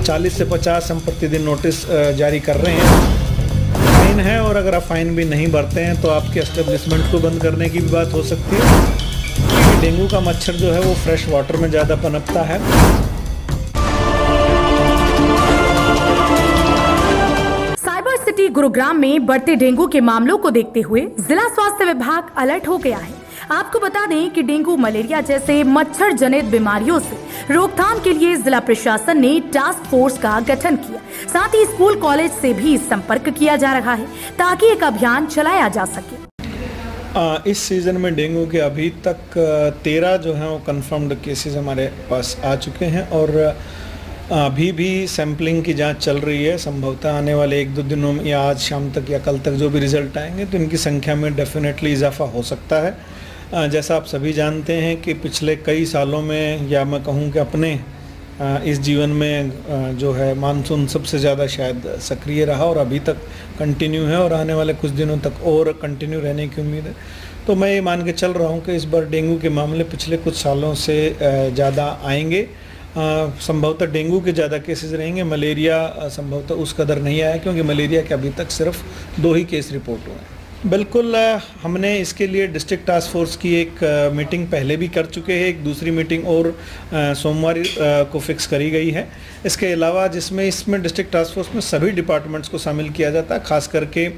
40 से 50 हम प्रतिदिन नोटिस जारी कर रहे हैं। फाइन है और अगर आप फाइन भी नहीं भरते हैं तो आपके एस्टेब्लिशमेंट को बंद करने की भी बात हो सकती है, क्योंकि डेंगू का मच्छर जो है वो फ्रेश वाटर में ज़्यादा पनपता है। साइबर सिटी गुरुग्राम में बढ़ते डेंगू के मामलों को देखते हुए जिला स्वास्थ्य विभाग अलर्ट हो गया है। आपको बता दें कि डेंगू मलेरिया जैसे मच्छर जनित बीमारियों से रोकथाम के लिए जिला प्रशासन ने टास्क फोर्स का गठन किया। साथ ही स्कूल कॉलेज से भी संपर्क किया जा रहा है ताकि एक अभियान चलाया जा सके। इस सीजन में डेंगू के अभी तक 13 जो हैं वो कंफर्म्ड केसेस हमारे पास आ चुके हैं और अभी भी सैंपलिंग की जांच चल रही है। संभवतः आने वाले 1-2 दिनों में या आज शाम तक या कल तक जो भी रिजल्ट आएंगे तो इनकी संख्या में डेफिनेटली इजाफा हो सकता है। जैसा आप सभी जानते हैं कि पिछले कई सालों में या मैं कहूँ कि अपने इस जीवन में जो है मानसून सबसे ज़्यादा शायद सक्रिय रहा और अभी तक कंटिन्यू है और आने वाले कुछ दिनों तक और कंटिन्यू रहने की उम्मीद है। तो मैं ये मान के चल रहा हूँ कि इस बार डेंगू के मामले पिछले कुछ सालों से ज़्यादा आएंगे। संभवतः डेंगू के ज़्यादा केसेस रहेंगे, मलेरिया संभवतः उस कदर नहीं आया क्योंकि मलेरिया के अभी तक सिर्फ 2 ही केस रिपोर्ट हुए हैं। बिल्कुल, हमने इसके लिए डिस्ट्रिक्ट टास्क फोर्स की एक मीटिंग पहले भी कर चुके हैं, एक दूसरी मीटिंग और सोमवार को फिक्स करी गई है। इसके अलावा इसमें डिस्ट्रिक्ट टास्क फोर्स में सभी डिपार्टमेंट्स को शामिल किया जाता है, खास करके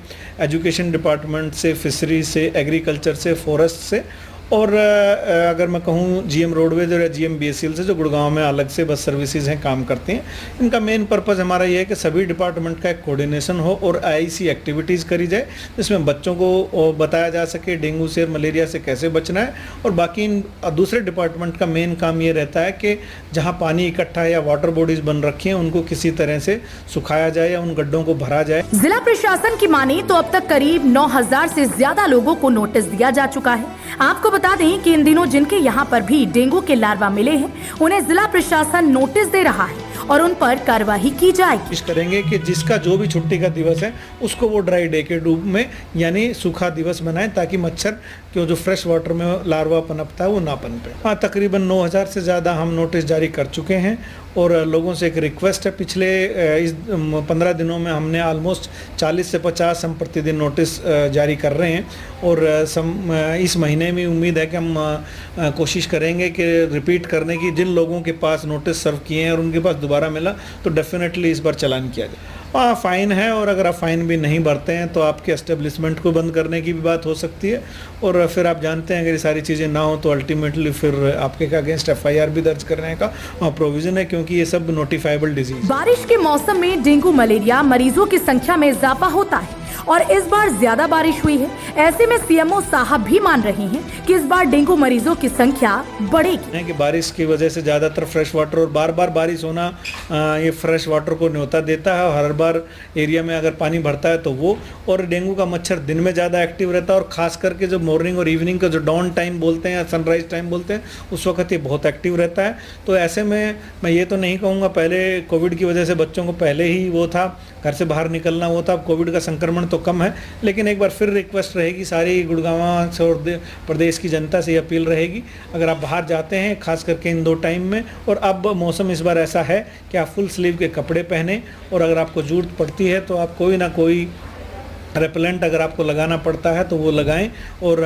एजुकेशन डिपार्टमेंट से, फिशरी से, एग्रीकल्चर से, फॉरेस्ट से और अगर मैं कहूँ जीएम रोडवेज और जीएम बीएससीएल से जो गुड़गांव में अलग से बस सर्विसेज हैं काम करते हैं। इनका मेन पर्पज़ हमारा ये है कि सभी डिपार्टमेंट का एक कोऑर्डिनेशन हो और आईसी एक्टिविटीज़ करी जाए जिसमें बच्चों को बताया जा सके डेंगू से और मलेरिया से कैसे बचना है। और बाकी दूसरे डिपार्टमेंट का मेन काम ये रहता है कि जहाँ पानी इकट्ठा है या वाटर बॉडीज बन रखी हैं उनको किसी तरह से सुखाया जाए या उन गड्ढों को भरा जाए। जिला प्रशासन की माने तो अब तक करीब 9000 से ज्यादा लोगों को नोटिस दिया जा चुका है। आपको बता दें कि इन दिनों जिनके यहाँ पर भी डेंगू के लार्वा मिले हैं उन्हें जिला प्रशासन नोटिस दे रहा है और उन पर कार्रवाई की जाएगी। कोशिश करेंगे कि जिसका जो भी छुट्टी का दिवस है उसको वो ड्राई डे के रूप में यानी सूखा दिवस बनाएं ताकि मच्छर के जो फ्रेश वाटर में लार्वा पनपता है वो ना पनपे। तकरीबन 9000 से ज़्यादा हम नोटिस जारी कर चुके हैं और लोगों से एक रिक्वेस्ट है, पिछले इस 15 दिनों में हमने ऑलमोस्ट 40 से 50 हम प्रतिदिन नोटिस जारी कर रहे हैं और इस महीने में उम्मीद है कि हम कोशिश करेंगे कि रिपीट करने की। जिन लोगों के पास नोटिस सर्व किए हैं और उनके पास दोबारा मिला तो डेफिनेटली इस बार चालान किया जाए। फाइन है और अगर आप फाइन भी नहीं भरते हैं तो आपके एस्टेब्लिशमेंट को बंद करने की भी बात हो सकती है और फिर आप जानते हैं अगर ये सारी चीज़ें ना हो तो अल्टीमेटली फिर आपके अगेंस्ट एफआईआर भी दर्ज करने का प्रोविजन है क्योंकि ये सब नोटिफाइबल डिजीज। बारिश के मौसम में डेंगू मलेरिया मरीजों की संख्या में इजाफा होता है और इस बार ज्यादा बारिश हुई है। ऐसे में सीएमओ साहब भी मान रहे हैं कि इस बार डेंगू मरीजों की संख्या बढ़ेगी। कि बारिश की वजह से ज्यादातर फ्रेश वाटर और बार बार बारिश होना ये फ्रेश वाटर को न्योता देता है और हर बार एरिया में अगर पानी भरता है तो वो और डेंगू का मच्छर दिन में ज़्यादा एक्टिव रहता है और खास करके जो मॉर्निंग और इवनिंग का जो डॉन टाइम बोलते हैं या सनराइज टाइम बोलते हैं उस वक्त ये बहुत एक्टिव रहता है। तो ऐसे में मैं ये तो नहीं कहूँगा, पहले कोविड की वजह से बच्चों को पहले ही वो था घर से बाहर निकलना वो था, अब कोविड का संक्रमण तो कम है लेकिन एक बार फिर रिक्वेस्ट रहेगी सारी गुड़गांव से और प्रदेश की जनता से अपील रहेगी अगर आप बाहर जाते हैं खास करके इन 2 टाइम में और अब मौसम इस बार ऐसा है कि आप फुल स्लीव के कपड़े पहने और अगर आपको जरूरत पड़ती है तो आप कोई ना कोई रेपेलेंट अगर आपको लगाना पड़ता है तो वो लगाएं। और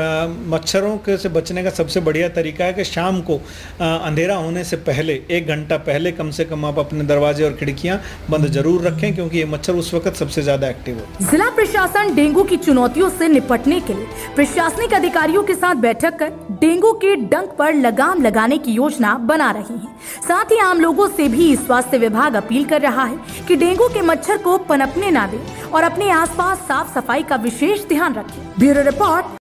मच्छरों के से बचने का सबसे बढ़िया तरीका है कि शाम को अंधेरा होने से पहले 1 घंटा पहले कम से कम आप अपने दरवाजे और खिड़कियां बंद जरूर रखें क्योंकि ये मच्छर उस वक्त सबसे ज्यादा एक्टिव होता है। जिला प्रशासन डेंगू की चुनौतियों से निपटने के लिए प्रशासनिक अधिकारियों के साथ बैठक कर डेंगू के डंक पर लगाम लगाने की योजना बना रही है। साथ ही आम लोगों से भी स्वास्थ्य विभाग अपील कर रहा है कि डेंगू के मच्छर को पनपने ना दें और अपने आसपास साफ सफाई का विशेष ध्यान रखें। Bureau report,